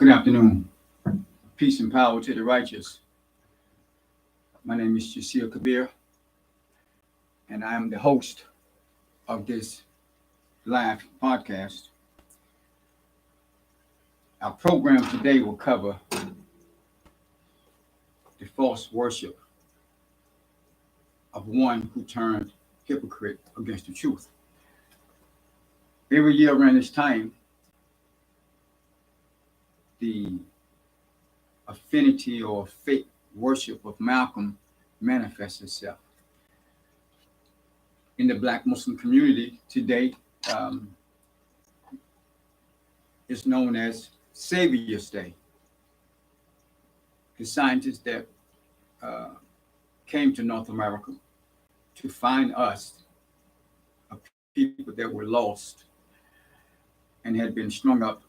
Good afternoon. Peace and power to the righteous. My name is Jasir Kabir, and I am the host of this live podcast. Our program today will cover the false worship of one who turned hypocrite against the truth. Every year around this time, the affinity or fake worship of Malcolm manifests itself. In the Black Muslim community today, it's known as Savior's Day. The scientists that came to North America to find us, a people that were lost and had been strung up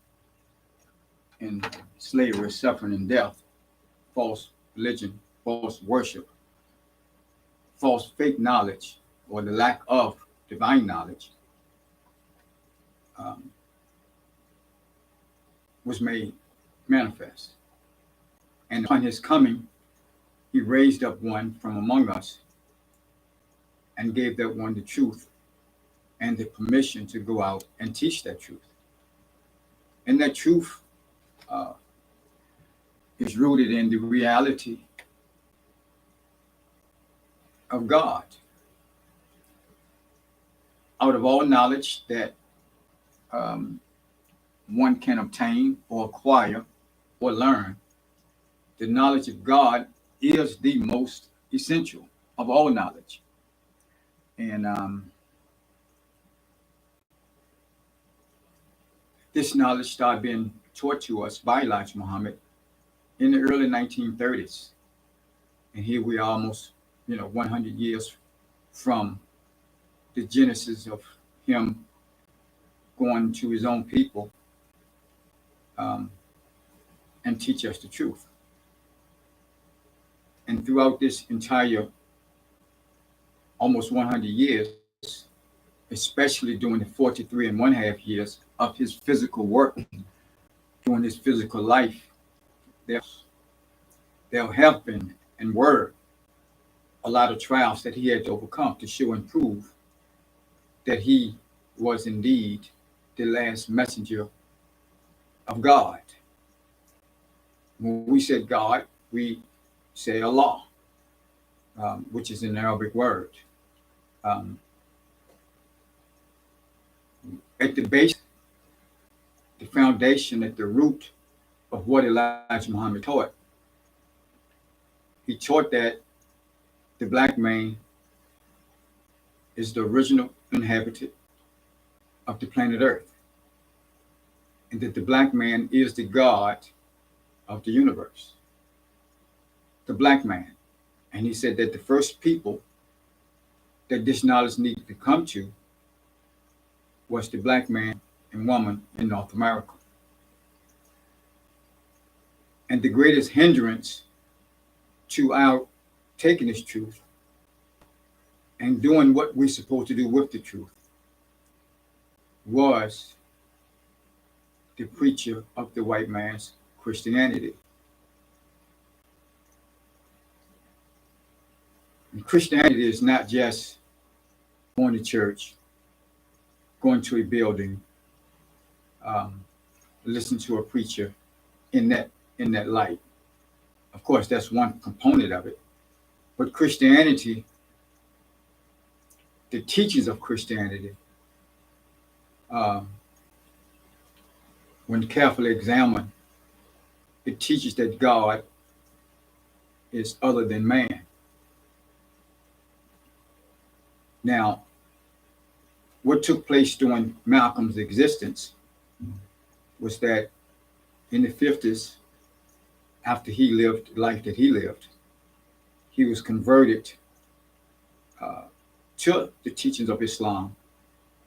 in slavery, suffering, and death, false religion, false worship, false fake knowledge, or the lack of divine knowledge, was made manifest. And upon his coming, he raised up one from among us and gave that one the truth and the permission to go out and teach that truth. And that truth is rooted in the reality of God. Out of all knowledge that one can obtain or acquire or learn, the knowledge of God is the most essential of all knowledge. And this knowledge started being taught to us by Elijah Muhammad in the early 1930s. And here we are almost, 100 years from the genesis of him going to his own people and teach us the truth. And throughout this entire almost 100 years, especially during the 43 and 1/2 years of his physical work, during his physical life, there have been and were a lot of trials that he had to overcome to show and prove that he was indeed the last messenger of God. When we say God, we say Allah, which is an Arabic word. At the base, the foundation, at the root of what Elijah Muhammad taught, he taught that the black man is the original inhabitant of the planet Earth, and that the black man is the God of the universe. The black man. And he said that the first people that this knowledge needed to come to was the black man and woman in North America. And the greatest hindrance to our taking this truth and doing what we're supposed to do with the truth was the preacher of the white man's Christianity. And Christianity is not just going to church, going to a building, listen to a preacher in that light. Of course, that's one component of it. But Christianity, the teachings of Christianity, when carefully examined, it teaches that God is other than man. Now, what took place during Malcolm's existence was that in the 50s, after he lived the life that he lived, he was converted to the teachings of Islam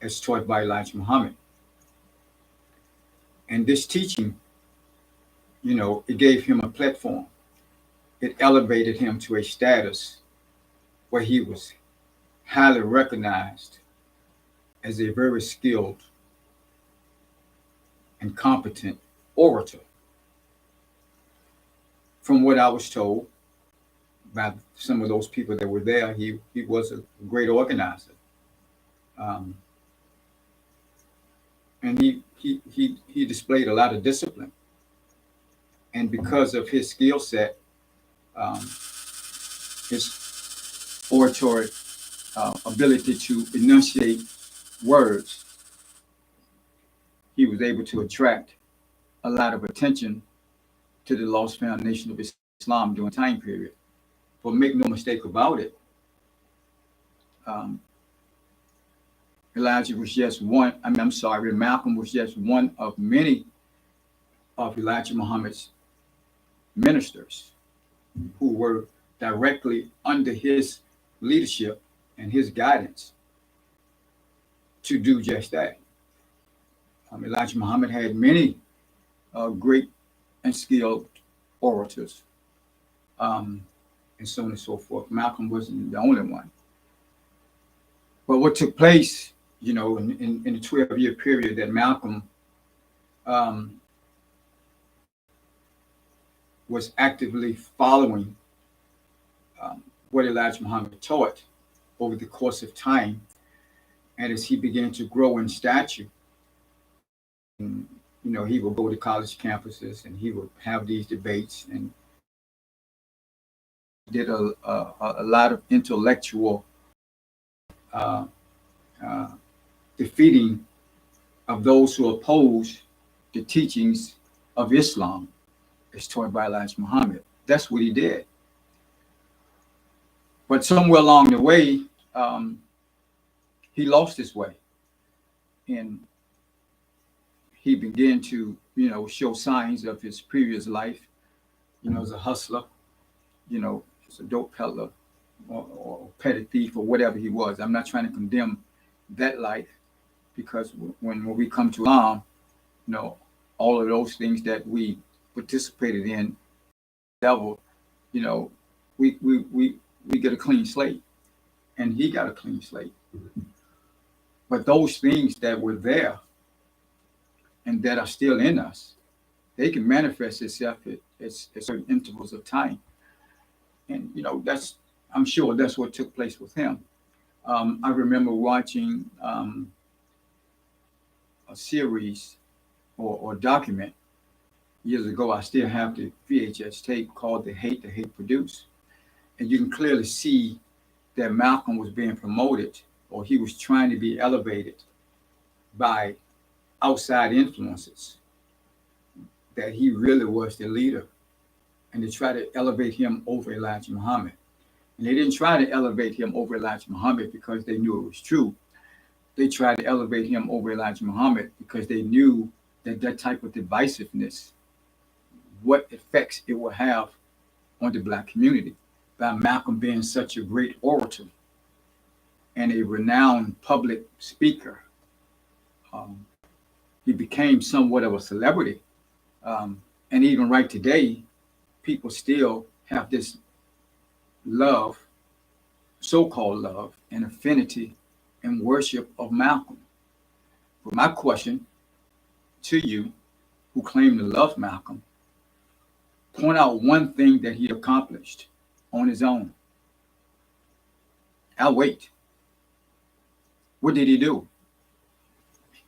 as taught by Elijah Muhammad. And this teaching, it gave him a platform. It elevated him to a status where he was highly recognized as a very skilled and competent orator. from what I was told by some of those people that were there, he was a great organizer. Um, and he displayed a lot of discipline. And because of his skill set, um, his oratory ability to enunciate words, he was able to attract a lot of attention to the lost foundation of Islam during the time period. But make no mistake about it, um, Elijah was just one. I'm sorry, Malcolm was just one of many of Elijah Muhammad's ministers who were directly under his leadership and his guidance to do just that. Elijah Muhammad had many great and skilled orators, and so on and so forth. Malcolm wasn't the only one. But what took place, in the 12-year period that Malcolm was actively following what Elijah Muhammad taught over the course of time, and as he began to grow in stature, and, he would go to college campuses and he would have these debates and did a lot of intellectual uh, uh, defeating of those who oppose the teachings of Islam as taught by Elijah Muhammad. That's what he did. But somewhere along the way, he lost his way. And he began to, show signs of his previous life, as a hustler, as a dope peddler or petty thief or whatever he was. I'm not trying to condemn that life, because when we come to Islam, all of those things that we participated in, devil, we get a clean slate, and he got a clean slate. But those things that were there and that are still in us, they can manifest itself at certain intervals of time. And I'm sure that's what took place with him. I remember watching a series or document years ago. I still have the VHS tape called The Hate Produce. And you can clearly see that Malcolm was being promoted, or he was trying to be elevated by outside influences, that he really was the leader, and they tried to elevate him over Elijah Muhammad. And they didn't try to elevate him over Elijah Muhammad because they knew it was true. They tried to elevate him over Elijah Muhammad because they knew that type of divisiveness, what effects it will have on the Black community. By Malcolm being such a great orator and a renowned public speaker, he became somewhat of a celebrity. And even right today, people still have this love, so-called love, and affinity and worship of Malcolm. But my question to you, who claim to love Malcolm, point out one thing that he accomplished on his own. I'll wait. What did he do?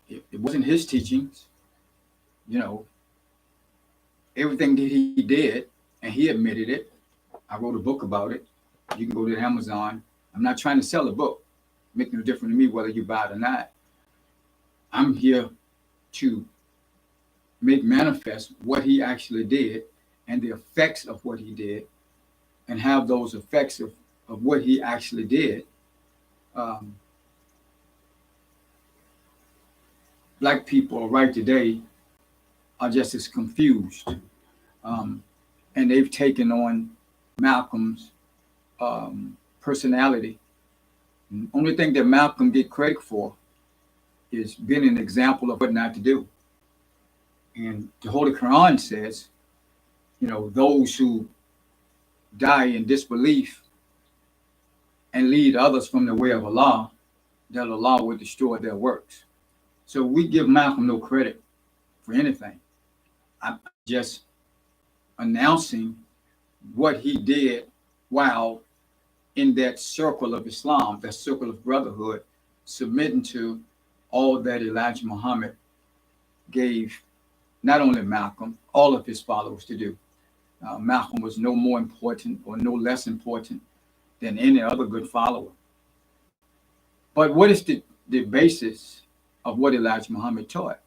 It wasn't his teachings. Everything that he did, and he admitted it. I wrote a book about it. You can go to Amazon. I'm not trying to sell a book. Make no difference to me whether you buy it or not. I'm here to make manifest what he actually did and the effects of what he did, and have those effects of what he actually did. Black people right today are just as confused. And they've taken on Malcolm's personality. And the only thing that Malcolm get credit for is being an example of what not to do. And the Holy Quran says, those who die in disbelief and lead others from the way of Allah, that Allah will destroy their works. So we give Malcolm no credit for anything. I'm just announcing what he did while in that circle of Islam, that circle of brotherhood, submitting to all that Elijah Muhammad gave not only Malcolm, all of his followers to do. Malcolm was no more important or no less important than any other good follower. But what is the basis of what Elijah Muhammad taught?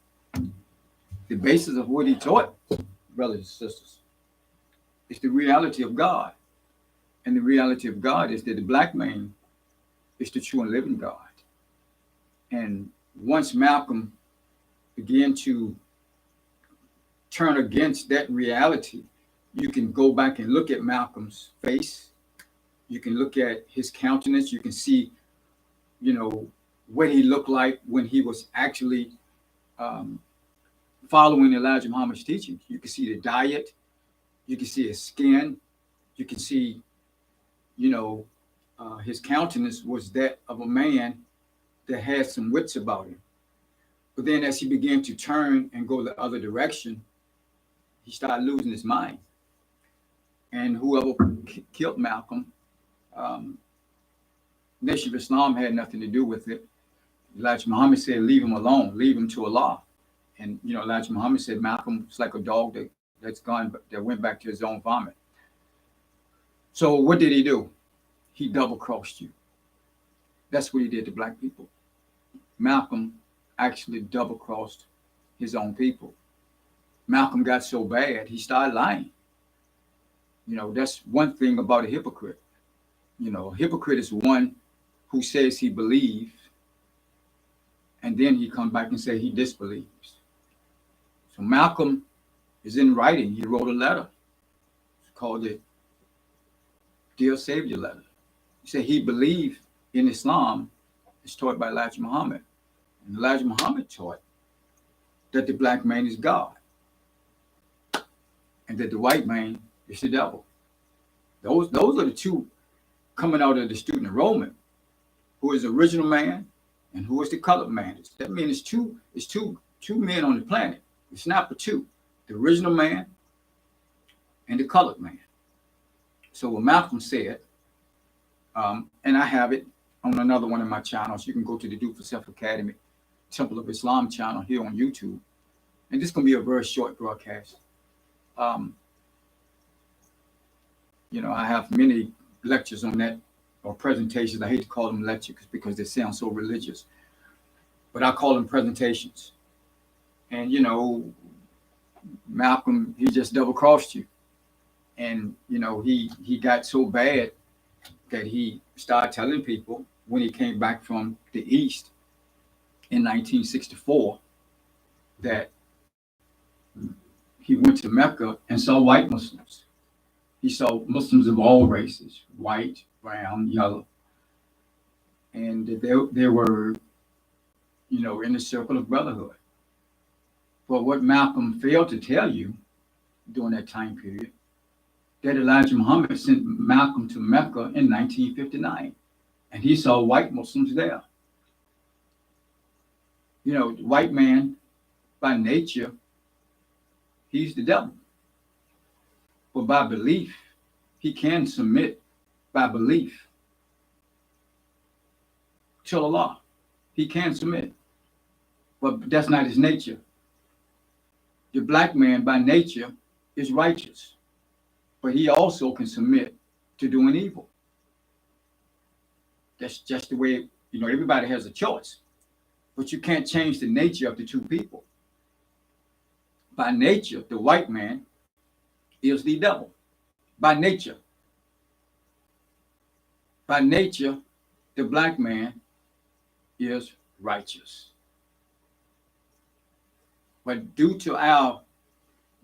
The basis of what he taught, brothers and sisters, is the reality of God. And the reality of God is that the black man is the true and living God. And once Malcolm began to turn against that reality, you can go back and look at Malcolm's face. You can look at his countenance. You can see, what he looked like when he was actually following Elijah Muhammad's teaching. You can see the diet. You can see his skin. You can see, his countenance was that of a man that had some wits about him. But then as he began to turn and go the other direction, he started losing his mind. And whoever killed Malcolm, Nation of Islam had nothing to do with it. Elijah Muhammad said, leave him alone, leave him to Allah. And, Elijah Muhammad said, Malcolm is like a dog that went back to his own vomit. So what did he do? He double-crossed you. That's what he did to black people. Malcolm actually double-crossed his own people. Malcolm got so bad, he started lying. That's one thing about a hypocrite. A hypocrite is one who says he believes, and then he comes back and say he disbelieves. So Malcolm is in writing. He wrote a letter. He called it Dear Savior Letter. He said he believed in Islam as taught by Elijah Muhammad. And Elijah Muhammad taught that the black man is God and that the white man is the devil. Those are the two coming out of the student enrollment. Who is the original man and who is the colored man? That means it's two men on the planet. It's not for two. The original man and the colored man. So what Malcolm said, and I have it on another one of my channels. You can go to the Do for Self Academy, Temple of Islam channel here on YouTube. And this is going to be a very short broadcast. I have many lectures on that, or presentations. I hate to call them lectures because they sound so religious, but I call them presentations. And, Malcolm, he just double-crossed you. And, he got so bad that he started telling people when he came back from the East in 1964 that he went to Mecca and saw white Muslims. He saw Muslims of all races, white, brown, yellow. And they were, in the circle of brotherhood. But what Malcolm failed to tell you during that time period, that Elijah Muhammad sent Malcolm to Mecca in 1959, and he saw white Muslims there. The white man, by nature, he's the devil. But by belief, he can submit by belief to Allah. He can submit, but that's not his nature. The black man by nature is righteous, but he also can submit to doing evil. That's just the way, everybody has a choice, but you can't change the nature of the two people. By nature, the white man is the devil. By nature. By nature, the black man is righteous. But due to our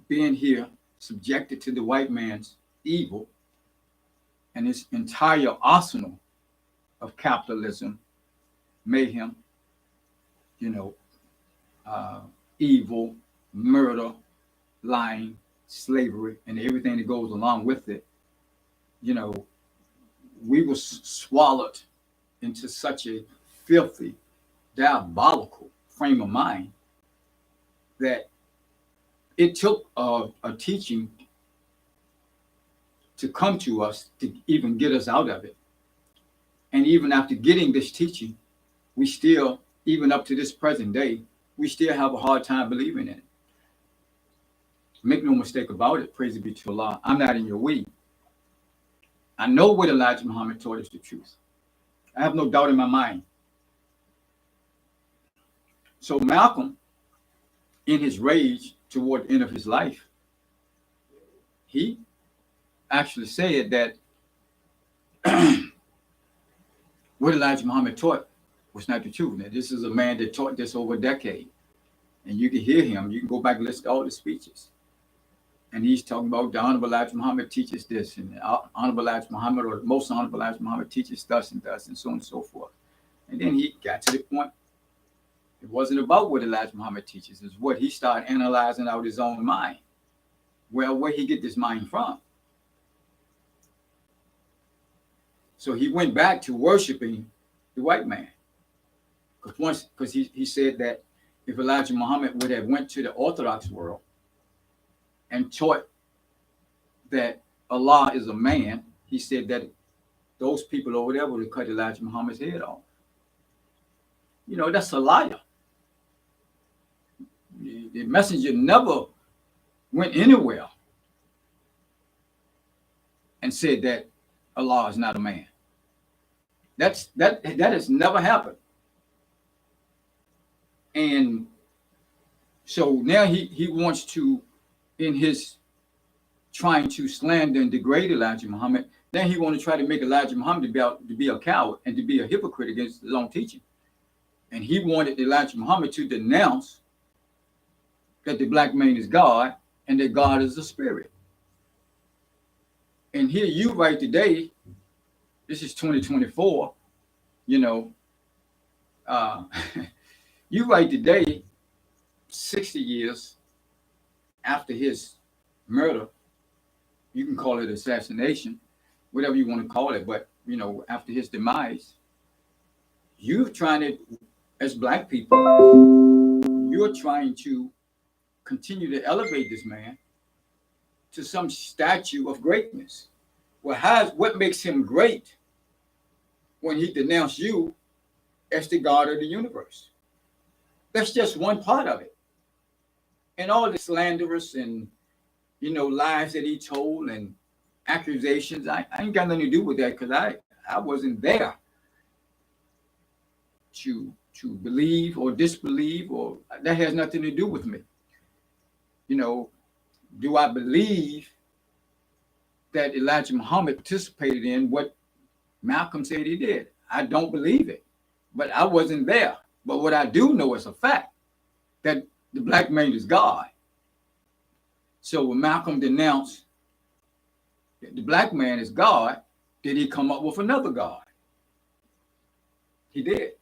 being here subjected to the white man's evil and his entire arsenal of capitalism, mayhem, evil, murder, lying, slavery, and everything that goes along with it, we were swallowed into such a filthy, diabolical frame of mind that it took a teaching to come to us to even get us out of it. And even after getting this teaching, we still, even up to this present day, we still have a hard time believing in it. Make no mistake about it, praise be to Allah, I'm not in your way. I know what Elijah Muhammad taught is the truth. I have no doubt in my mind. So Malcolm, in his rage toward the end of his life, he actually said that what Elijah Muhammad taught was not the truth. Now, this is a man that taught this over a decade. And you can hear him. You can go back and listen to all the speeches. And he's talking about the Honorable Elijah Muhammad teaches this, and the Honorable Elijah Muhammad, or the most Honorable Elijah Muhammad teaches thus, and so on and so forth. And then he got to the point, it wasn't about what Elijah Muhammad teaches, it's what he started analyzing out his own mind. Well, where he get this mind from? So he went back to worshiping the white man. Because he said that if Elijah Muhammad would have went to the Orthodox world and taught that Allah is a man, he said that those people over there would have cut Elijah Muhammad's head off. You know, that's a liar. The messenger never went anywhere and said that Allah is not a man. That has never happened. And so now he wants to, in his trying to slander and degrade Elijah Muhammad, then he want to try to make Elijah Muhammad to be a coward and to be a hypocrite against his own teaching. And he wanted Elijah Muhammad to denounce that the black man is God and that God is a spirit. And here you right today, this is 2024, you know, you right today, 60 years after his murder, you can call it assassination, whatever you want to call it, but, you know, after his demise, you're trying to, as black people, you're trying to continue to elevate this man to some statue of greatness. Well, what makes him great when he denounced you as the God of the universe? That's just one part of it. And all the slanderous and, you know, lies that he told and accusations, I ain't got nothing to do with that, because I wasn't there to believe or disbelieve, or that has nothing to do with me. You know, do I believe that Elijah Muhammad participated in what Malcolm said he did? I don't believe it, but I wasn't there. But what I do know is a fact, that the black man is God. So when Malcolm denounced that the black man is God, did he come up with another God? He did.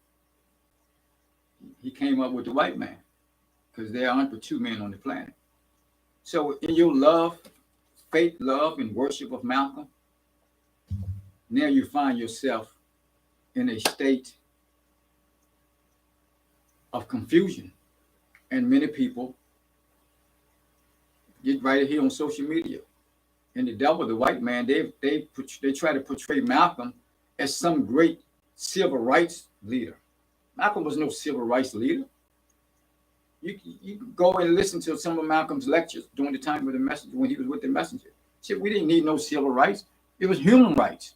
He came up with the white man, because there aren't but two men on the planet. So in your love, faith, love, and worship of Malcolm, now you find yourself in a state of confusion. And many people get right here on social media. And the devil, the white man, they try to portray Malcolm as some great civil rights leader. Malcolm was no civil rights leader. You can go and listen to some of Malcolm's lectures during the time with the messenger, when he was with the messenger. See, we didn't need no civil rights. It was human rights.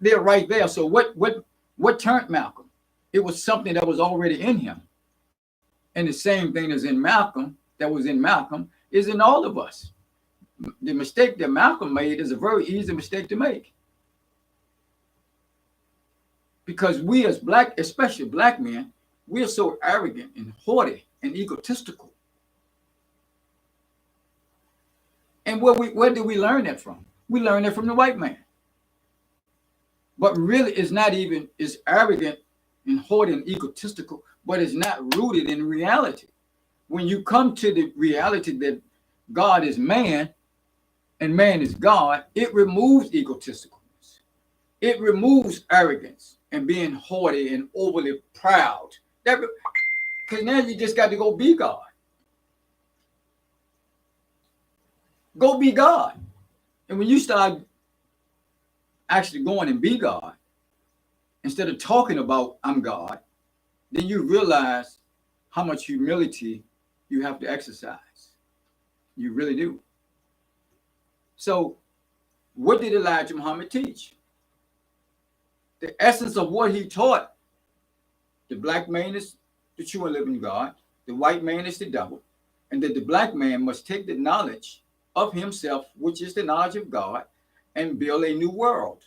They're right there. So what turned Malcolm? It was something that was already in him. And the same thing as in Malcolm, that was in Malcolm, is in all of us. The mistake that Malcolm made is a very easy mistake to make. Because we as black, especially black men, we are so arrogant and haughty and egotistical. And where do we learn that from? We learn that from the white man. But really, it's arrogant and haughty and egotistical, but it's not rooted in reality. When you come to the reality that God is man and man is God, it removes egotisticalness. It removes arrogance and being haughty and overly proud. Because now you just got to go be God. Go be God. And when you start actually going and be God, instead of talking about I'm God, then you realize how much humility you have to exercise. You really do. So, what did Elijah Muhammad teach? The essence of what he taught: the black man is the true and living God, the white man is the devil, and that the black man must take the knowledge of himself, which is the knowledge of God, and build a new world.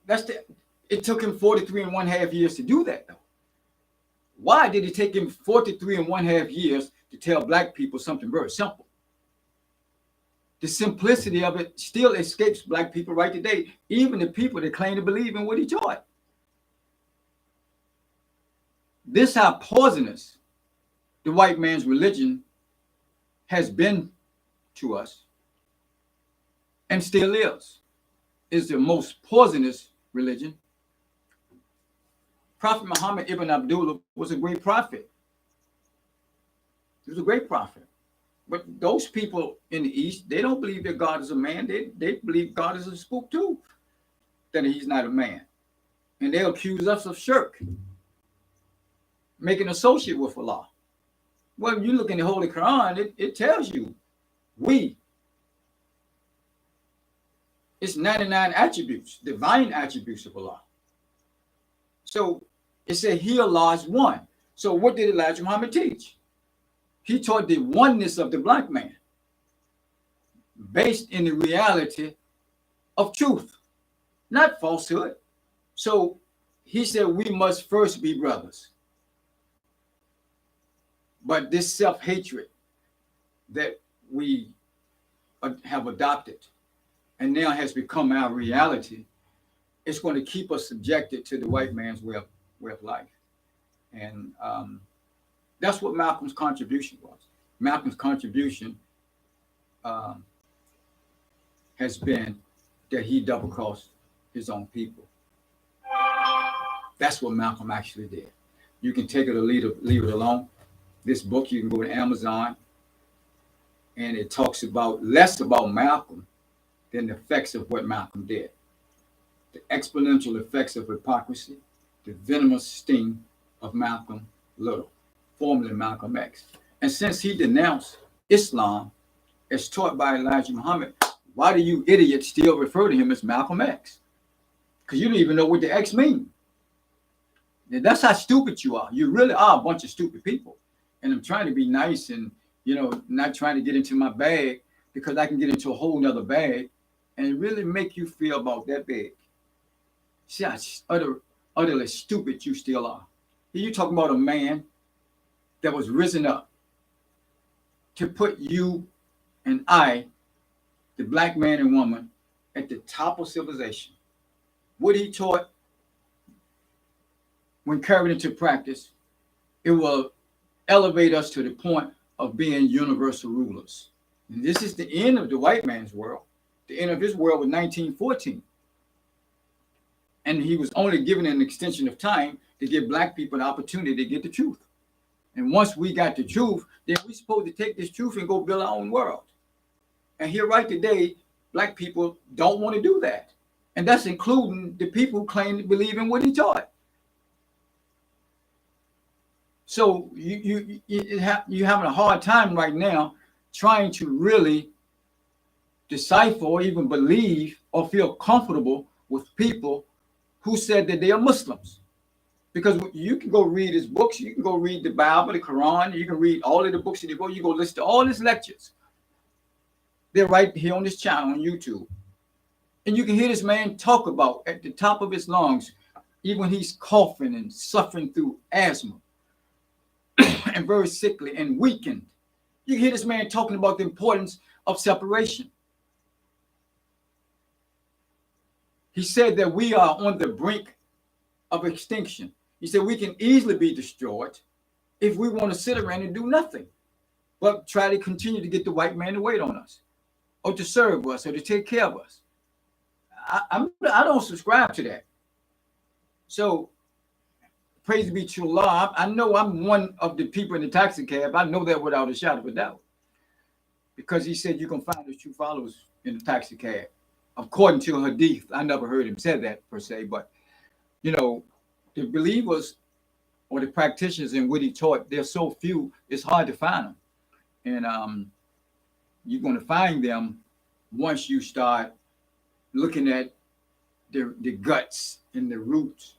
It took him 43 and one half years to do that, though. Why did it take him 43 and one half years to tell black people something very simple? The simplicity of it still escapes black people right today, even the people that claim to believe in what he taught. This how poisonous the white man's religion has been to us and still is the most poisonous religion. Prophet Muhammad ibn Abdullah was a great prophet. He was a great prophet. But those people in the East, they don't believe that God is a man. They believe God is a spook too, that he's not a man. And they accuse us of shirk, making associate with Allah. Well, you look in the Holy Quran, it tells you it's 99 attributes, divine attributes of Allah. So it said he, Allah, is one. So what did Elijah Muhammad teach? He taught the oneness of the black man based in the reality of truth, not falsehood. So he said we must first be brothers. But this self-hatred that we have adopted and now has become our reality, it's going to keep us subjected to the white man's way of life. And that's what Malcolm's contribution was. Malcolm's contribution has been that he double-crossed his own people. That's what Malcolm actually did. You can take it or leave it alone. This book, you can go to Amazon, and it talks less about Malcolm than the effects of what Malcolm did. The exponential effects of hypocrisy, the venomous sting of Malcolm Little, formerly Malcolm X. And since he denounced Islam as taught by Elijah Muhammad, why do you idiots still refer to him as Malcolm X? Because you don't even know what the X means. And that's how stupid you are. You really are a bunch of stupid people. And I'm trying to be nice and, not trying to get into my bag, because I can get into a whole nother bag and really make you feel about that bag. See how utterly stupid you still are. Here you talking about a man that was risen up to put you and I, the black man and woman, at the top of civilization. What he taught, when carried into practice, it will elevate us to the point of being universal rulers. And this is the end of the white man's world. The end of his world was 1914. And he was only given an extension of time to give black people the opportunity to get the truth. And once we got the truth, then we're supposed to take this truth and go build our own world. And here right today, black people don't want to do that. And that's including the people who claim to believe in what he taught. So you're having a hard time right now trying to really decipher or even believe or feel comfortable with people who said that they are Muslims. Because you can go read his books, you can go read the Bible, the Quran, you can read all of the books in the book, you go listen to all his lectures. They're right here on this channel on YouTube. And you can hear this man talk about at the top of his lungs, even when he's coughing and suffering through asthma and very sickly and weakened. You can hear this man talking about the importance of separation. He said that we are on the brink of extinction. He said we can easily be destroyed if we want to sit around and do nothing, but try to continue to get the white man to wait on us or to serve us or to take care of us. I don't subscribe to that. So praise be to Allah. I know I'm one of the people in the taxi cab. I know that without a shadow of a doubt. because he said you can find his true followers in the taxi cab. According to Hadith, I never heard him say that per se, but you know, the believers or the practitioners in what he taught, there's so few, it's hard to find them. And you're going to find them once you start looking at the guts and the roots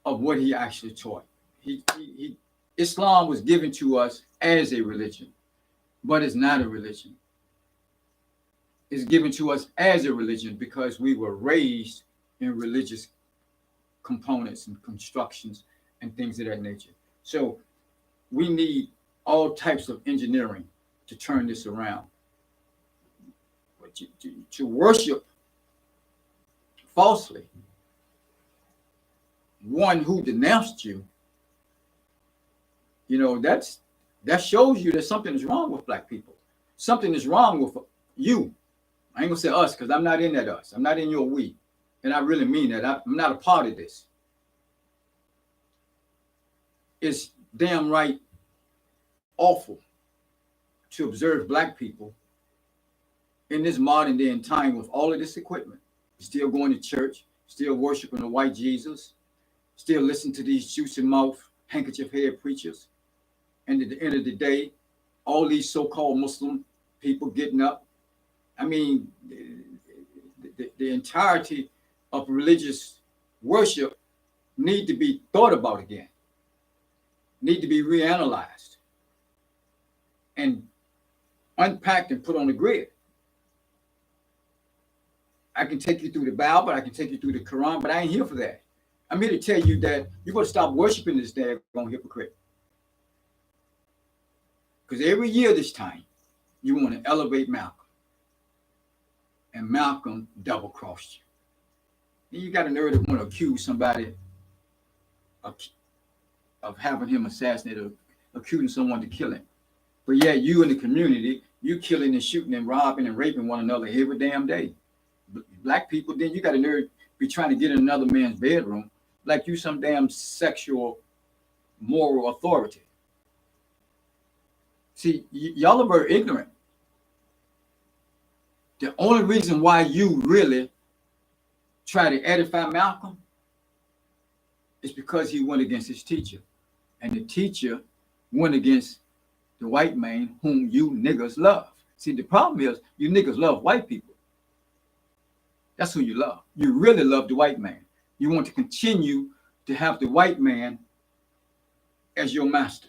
of what he actually taught. Islam was given to us as a religion, but it's not a religion. It's given to us as a religion because we were raised in religious components and constructions and things of that nature. So we need all types of engineering to turn this around. But to worship falsely one who denounced you, you know, that shows you that something is wrong with black people. Something is wrong with you. I ain't gonna say us because I'm not in that us. I'm not in your we. And I really mean that. I'm not a part of this. It's damn right awful to observe black people in this modern day and time with all of this equipment, still going to church, still worshiping the white Jesus, still listening to these juicy mouth, handkerchief head preachers. And at the end of the day, all these so-called Muslim people getting up. I mean, the entirety of religious worship need to be thought about again, need to be reanalyzed and unpacked and put on the grid. I can take you through the Bible, I can take you through the Quran, but I ain't here for that. I'm here to tell you that you're going to stop worshiping this daggone hypocrite. Because every year this time, you want to elevate Malcolm. And Malcolm double-crossed you. Then you got a nerve to want to accuse somebody of having him assassinated, accusing someone to kill him. But yeah, you in the community, you killing and shooting and robbing and raping one another every damn day. Black people, then you got a nerve to be trying to get in another man's bedroom like you some damn sexual moral authority. See, y'all are very ignorant. The only reason why you really try to edify Malcolm is because he went against his teacher. And the teacher went against the white man whom you niggas love. See, the problem is you niggas love white people. That's who you love. You really love the white man. You want to continue to have the white man as your master.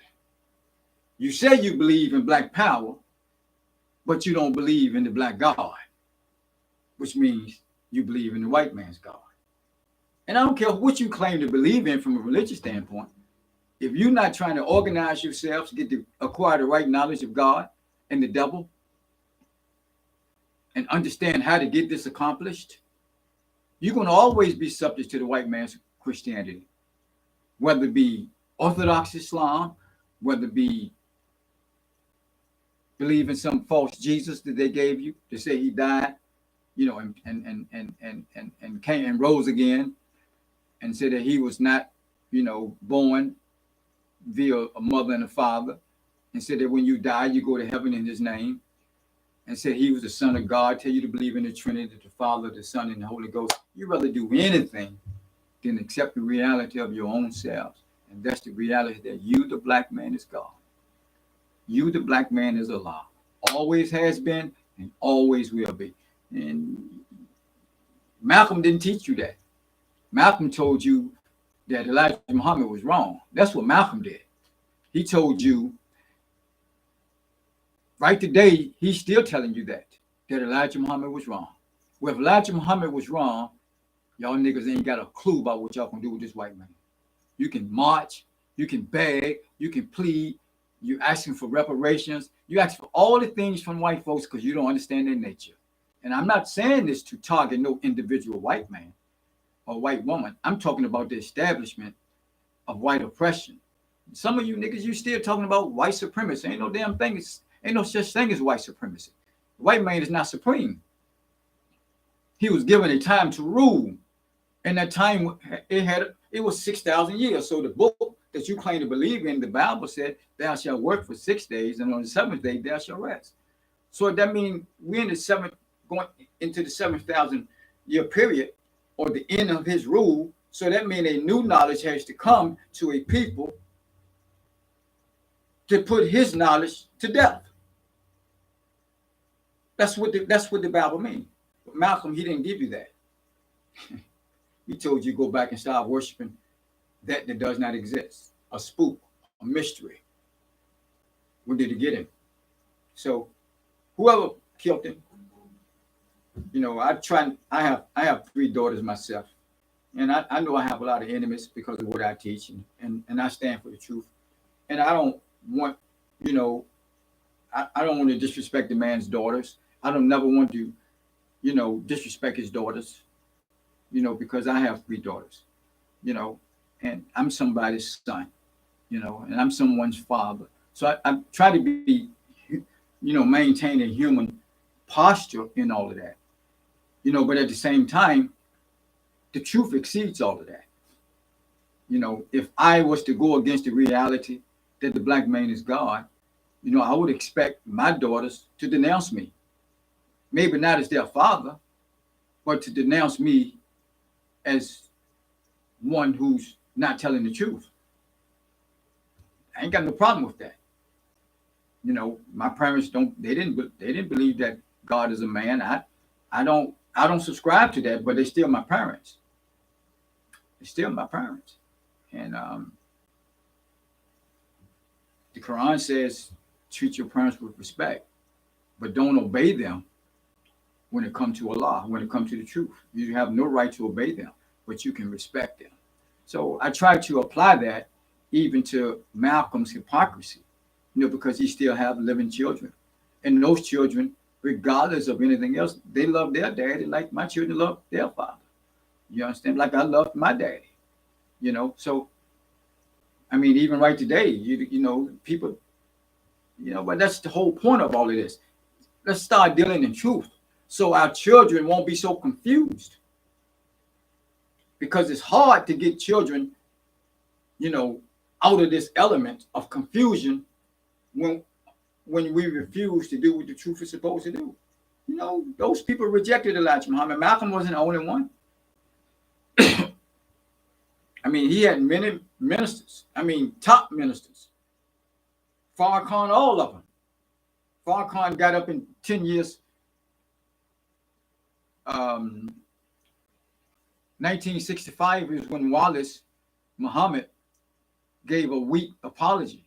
You say you believe in black power, but you don't believe in the black God, which means you believe in the white man's God. And I don't care what you claim to believe in from a religious standpoint. If you're not trying to organize yourself to acquire the right knowledge of God and the devil and understand how to get this accomplished, you're going to always be subject to the white man's Christianity, whether it be Orthodox Islam, whether it be believe in some false Jesus that they gave you to say he died, you know, and came and rose again, and said that he was not, you know, born via a mother and a father, and said that when you die, you go to heaven in his name, and said he was the Son of God, tell you to believe in the Trinity, the Father, the Son, and the Holy Ghost. You'd rather do anything than accept the reality of your own selves. And that's the reality that you, the black man, is God. You, the black man, is Allah. Always has been and always will be. And Malcolm didn't teach you that. Malcolm told you that Elijah Muhammad was wrong. That's what Malcolm did. He told you, right today, he's still telling you that Elijah Muhammad was wrong. Well, if Elijah Muhammad was wrong, y'all niggas ain't got a clue about what y'all can do with this white man. You can march, you can beg, you can plead, you asking for reparations, you ask for all the things from white folks because you don't understand their nature. And I'm not saying this to target no individual white man or white woman. I'm talking about the establishment of white oppression. Some of you niggas, you still talking about white supremacy. Ain't no damn thing. Ain't no such thing as white supremacy. The white man is not supreme. He was given a time to rule. And that time, it was 6,000 years. So the book that you claim to believe in, the Bible said, thou shalt work for 6 days, and on the seventh day, thou shalt rest. So that means we're in the seventh, going into the 7,000 year period, or the end of his rule. So that means a new knowledge has to come to a people to put his knowledge to death. That's what the Bible means. But Malcolm, he didn't give you that. He told you go back and start worshiping that does not exist, a spook, a mystery. What did he get him? So whoever killed him, I have 3 daughters myself. And I know I have a lot of enemies because of what I teach, and I stand for the truth. And I don't want, you know, I don't want to disrespect the man's daughters. I don't never want to, disrespect his daughters, because I have 3 daughters, you know, and I'm somebody's son, and I'm someone's father. So I try to be, maintain a human posture in all of that, but at the same time, the truth exceeds all of that. If I was to go against the reality that the black man is God, I would expect my daughters to denounce me. Maybe not as their father, but to denounce me as one who's not telling the truth. I ain't got no problem with that. My parents they didn't believe that God is a man. I don't subscribe to that, but they're still my parents. They're still my parents. And the Quran says, treat your parents with respect, but don't obey them when it comes to Allah, when it comes to the truth. You have no right to obey them, but you can respect them. So I try to apply that even to Malcolm's hypocrisy, because he still have living children. And those children, regardless of anything else, they love their daddy like my children love their father. You understand? Like I loved my daddy, So, I mean, even right today, people, but that's the whole point of all of this. Let's start dealing in truth so our children won't be so confused. Because it's hard to get children, out of this element of confusion when we refuse to do what the truth is supposed to do. Those people rejected Elijah Muhammad. Malcolm wasn't the only one. I mean, he had many ministers. I mean, top ministers. Farrakhan, all of them. Farrakhan got up in 10 years. 1965 is when Wallace Muhammad gave a weak apology.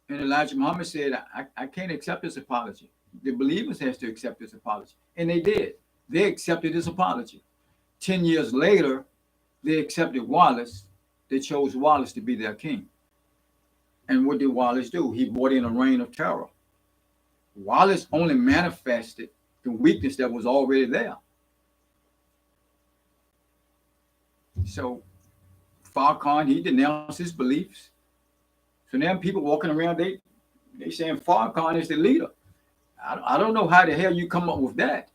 And Elijah Muhammad said, I can't accept this apology. The believers has to accept this apology. And they did. They accepted this apology. 10 years later, they accepted Wallace. They chose Wallace to be their king. And what did Wallace do? He brought in a reign of terror. Wallace only manifested the weakness that was already there. So Farrakhan, he denounced his beliefs. So now people walking around, they saying Farrakhan is the leader. I don't know how the hell you come up with that.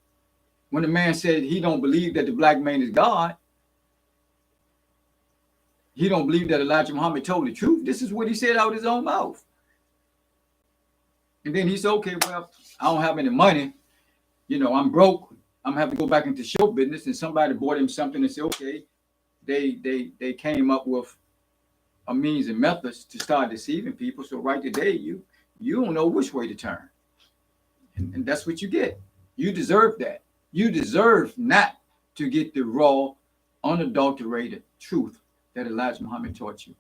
When the man said he don't believe that the black man is God, he don't believe that Elijah Muhammad told the truth. This is what he said out of his own mouth. And then he said, okay, well, I don't have any money. I'm broke. I'm having to go back into show business. And somebody bought him something and said, okay, they came up with a means and methods to start deceiving people. So right today, you don't know which way to turn. And that's what you get. You deserve that. You deserve not to get the raw, unadulterated truth that Elijah Muhammad taught you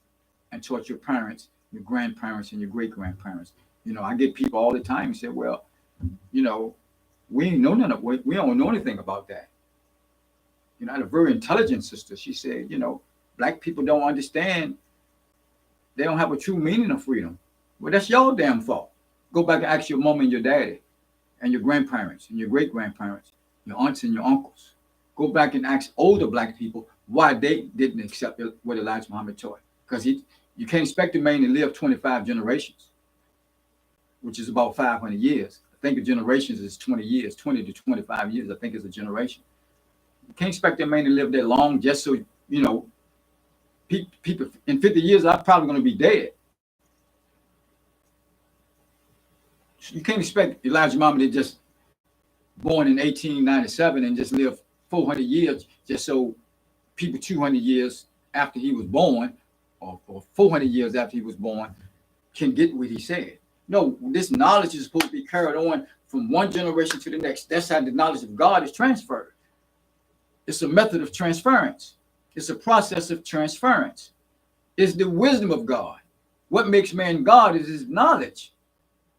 and taught your parents, your grandparents, and your great-grandparents. I get people all the time and say, well, we ain't know none of we don't know anything about that. I had a very intelligent sister. She said, black people don't understand. They don't have a true meaning of freedom. Well, that's y'all damn fault. Go back and ask your mom and your daddy and your grandparents and your great-grandparents, your aunts and your uncles. Go back and ask older black people why they didn't accept what Elijah Muhammad taught. Because you can't expect a man to live 25 generations, which is about 500 years. I think a generation is 20 years, 20 to 25 years, I think is a generation. You can't expect a man to live that long just so, people in 50 years, I'm probably going to be dead. You can't expect Elijah Muhammad to just born in 1897 and just live 400 years just so people 200 years after he was born or 400 years after he was born can get what he said. No, this knowledge is supposed to be carried on from one generation to the next. That's how the knowledge of God is transferred. It's a method of transference. It's a process of transference. It's the wisdom of God. What makes man God is his knowledge,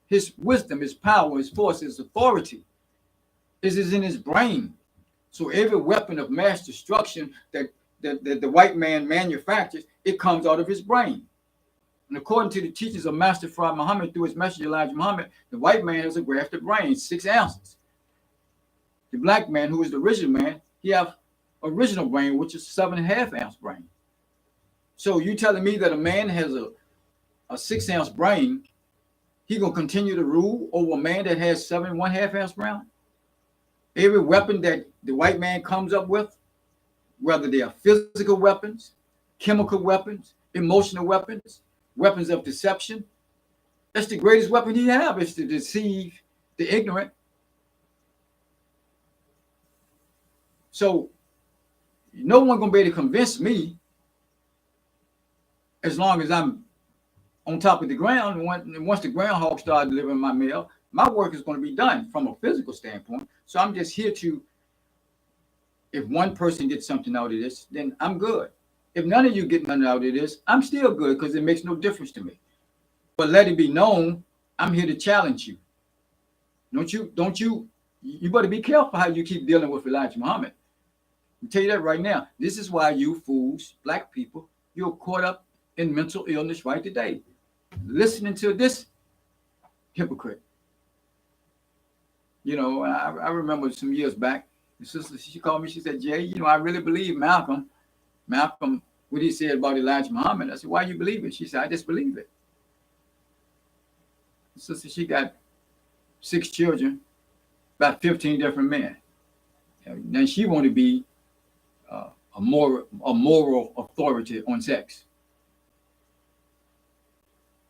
his wisdom, his power, his force, his authority. This is in his brain. So every weapon of mass destruction that the white man manufactures, it comes out of his brain. And according to the teachings of Master Fard Muhammad through his messenger Elijah Muhammad, the white man has a grafted brain, 6 ounces. The black man, who is the original man, he have original brain, which is 7.5 ounce brain. So you telling me that a man has a 6 ounce brain, he gonna continue to rule over a man that has 7.5 ounce brain? Every weapon that the white man comes up with, whether they are physical weapons, chemical weapons, emotional weapons, weapons of deception, that's the greatest weapon he have, is to deceive the ignorant. So no one gonna be able to convince me as long as I'm on top of the ground. And once the groundhog started delivering my mail, my work is going to be done from a physical standpoint. So I'm just here to, if one person gets something out of this, then I'm good. If none of you get nothing out of this, I'm still good, because it makes no difference to me. But let it be known, I'm here to challenge you. You better be careful how you keep dealing with Elijah Muhammad. I'll tell you that right now. This is why you fools, black people, you're caught up in mental illness right today, listening to this hypocrite. You know, I remember some years back, the sister, she called me, she said, Jay, I really believe Malcolm, what he said about Elijah Muhammad. I said, why you believe it? She said, I just believe it. The sister, she got 6 children, about 15 different men. Now she wanted to be a moral authority on sex.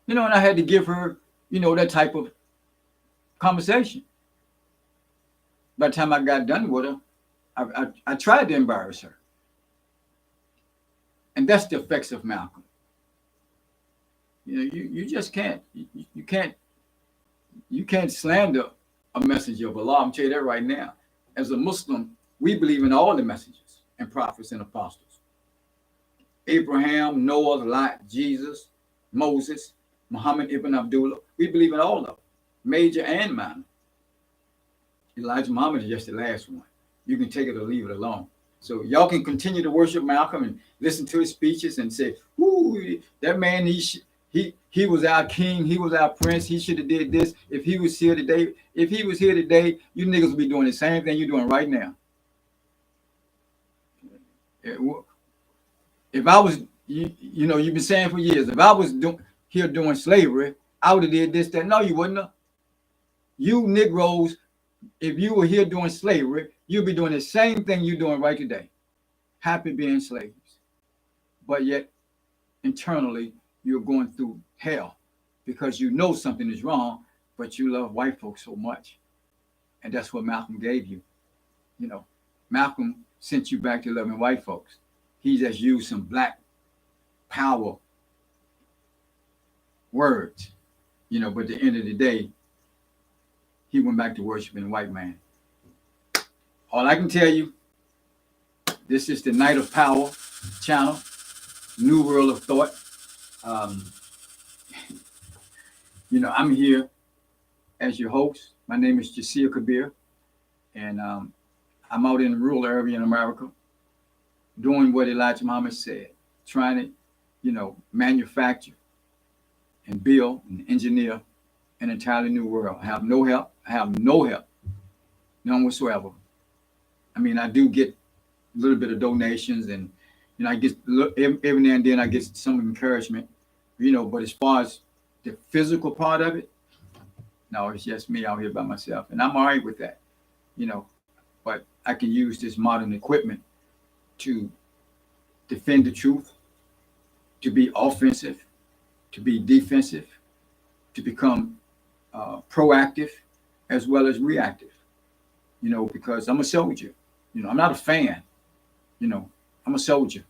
And I had to give her, that type of conversation. By the time I got done with her, I tried to embarrass her. And that's the effects of Malcolm. You just can't. You can't slander a messenger of Allah. I'm telling you that right now. As a Muslim, we believe in all the messengers and prophets and apostles. Abraham, Noah, Lot, Jesus, Moses, Muhammad ibn Abdullah. We believe in all of them, major and minor. Elijah Muhammad is just the last one. You can take it or leave it alone. So y'all can continue to worship Malcolm and listen to his speeches and say, "Ooh, that man, he was our king, he was our prince, he should have did this. If he was here today, you niggas would be doing the same thing you're doing right now." If I was, you've been saying for years, if I was here doing slavery, I would have did this, that. No, you wouldn't have. You Negroes, if you were here doing slavery, you'd be doing the same thing you're doing right today. Happy being slaves. But yet, internally, you're going through hell because you know something is wrong, but you love white folks so much. And that's what Malcolm gave you. Malcolm sent you back to loving white folks. He just used some black power words, but at the end of the day, he went back to worshiping the white man. All I can tell you, this is the Night of Power channel, New World of Thought. I'm here as your host. My name is Jasir Kabir, and I'm out in the rural area in America doing what Elijah Muhammad said, trying to, manufacture and build and engineer an entirely new world. I have no help. None whatsoever. I mean, I do get a little bit of donations, and I get every now and then I get some encouragement, but as far as the physical part of it, no, it's just me out here by myself, and I'm all right with that, but I can use this modern equipment to defend the truth, to be offensive, to be defensive, to become proactive as well as reactive. Because I'm a soldier. I'm not a fan. I'm a soldier,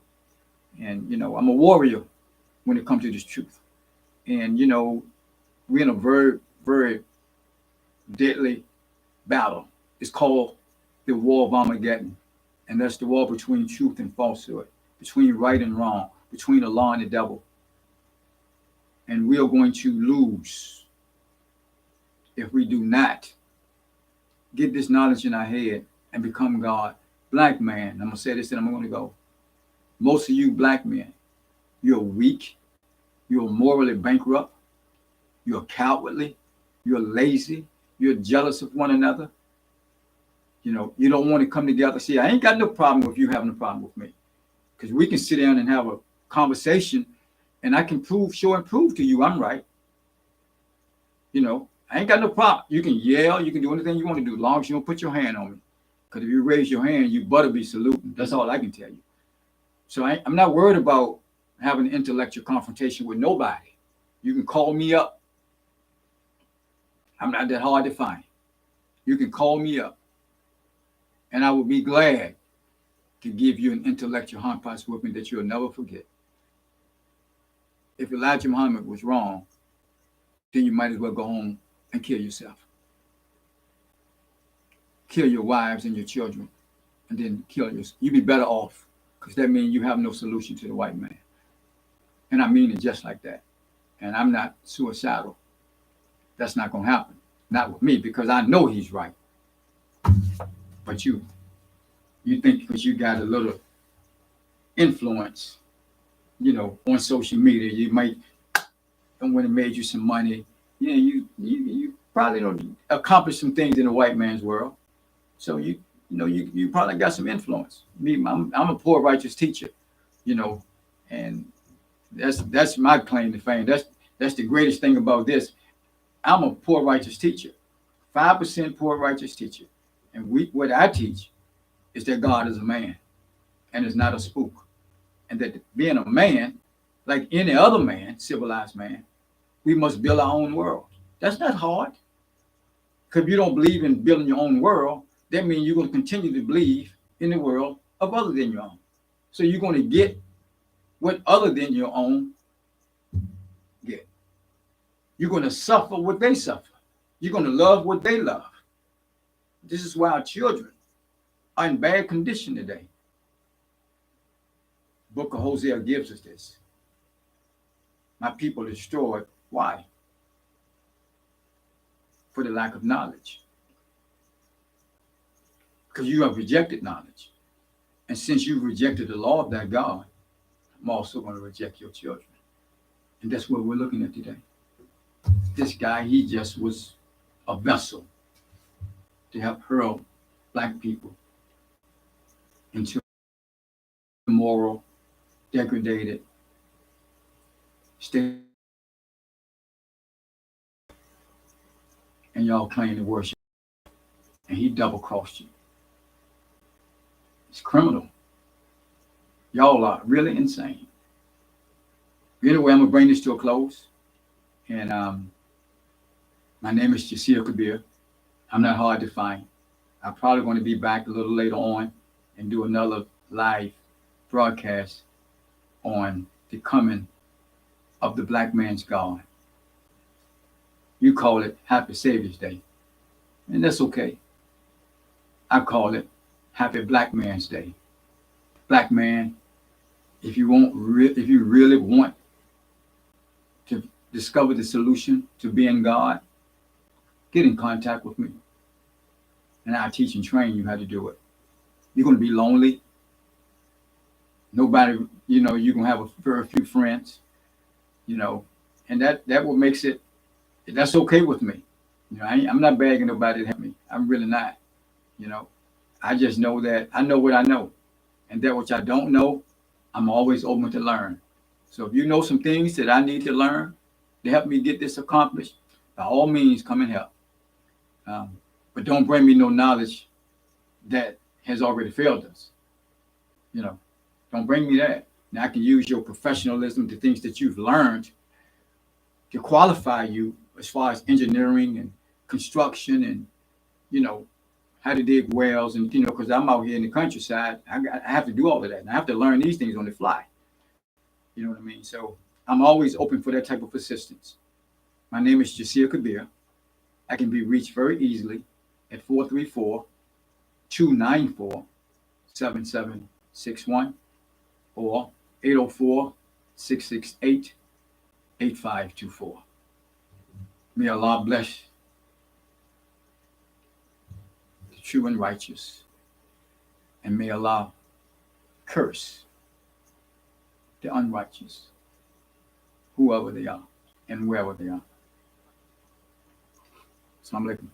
and I'm a warrior when it comes to this truth. And we're in a very, very deadly battle. It's called the War of Armageddon, and that's the war between truth and falsehood, between right and wrong, between the law and the devil. And we are going to lose if we do not get this knowledge in our head and become God. Black man, I'm going to say this and I'm going to go. Most of you black men, you're weak, you're morally bankrupt, you're cowardly, you're lazy, you're jealous of one another. You don't want to come together. See, I ain't got no problem with you having a problem with me, because we can sit down and have a conversation and I can show and prove to you I'm right. I ain't got no problem. You can yell, you can do anything you want to do, as long as you don't put your hand on me. Because if you raise your hand, you better be saluting. That's all I can tell you. So I'm not worried about having an intellectual confrontation with nobody. You can call me up. I'm not that hard to find. You can call me up, and I will be glad to give you an intellectual holocaust whooping that you'll never forget. If Elijah Muhammad was wrong, then you might as well go home and kill yourself. Kill your wives and your children, and then kill yourself. You'd be better off, because that means you have no solution to the white man. And I mean it just like that. And I'm not suicidal. That's not going to happen. Not with me, because I know he's right. But you think because you got a little influence, on social media, you might, and when it made you some money, you probably don't accomplish some things in the white man's world. So you probably got some influence. Me, I'm a poor righteous teacher, and that's my claim to fame. That's the greatest thing about this. I'm a poor righteous teacher, 5% poor righteous teacher, and what I teach is that God is a man, and is not a spook, and that being a man, like any other man, civilized man, we must build our own world. That's not hard. Because if you don't believe in building your own world, that means you're going to continue to believe in the world of other than your own. So you're going to get what other than your own get. You're going to suffer what they suffer. You're going to love what they love. This is why our children are in bad condition today. The book of Hosea gives us this. My people are destroyed. Why? For the lack of knowledge. Because you have rejected knowledge. And since you've rejected the law of that God, I'm also going to reject your children. And that's what we're looking at today. This guy, he just was a vessel to help hurl black people into moral, degraded state. And y'all claim to worship. And he double-crossed you. It's criminal. Y'all are really insane. Anyway, I'm going to bring this to a close. And my name is Jasir Kabir. I'm not hard to find. I'm probably going to be back a little later on and do another live broadcast on the coming of the black man's God. You call it Happy Savior's Day, and that's okay. I call it Happy Black Man's Day. Black man, if you really want to discover the solution to being God, get in contact with me, and I'll teach and train you how to do it. You're going to be lonely. Nobody, you're going to have a very few friends, and that what makes it. That's okay with me. I'm not begging nobody to help me. I'm really not. I just know that I know what I know, and that which I don't know, I'm always open to learn. So if you know some things that I need to learn to help me get this accomplished, by all means, come and help. But don't bring me no knowledge that has already failed us. Don't bring me that. Now I can use your professionalism, the things that you've learned, to qualify you as far as engineering and construction and, you know, how to dig wells and, you know, because I'm out here in the countryside, I have to do all of that. And I have to learn these things on the fly. You know what I mean? So I'm always open for that type of assistance. My name is Jasir Kabir. I can be reached very easily at 434-294-7761 or 804-668-8524. May Allah bless the true and righteous, and may Allah curse the unrighteous, whoever they are and wherever they are. Assalamu alaikum.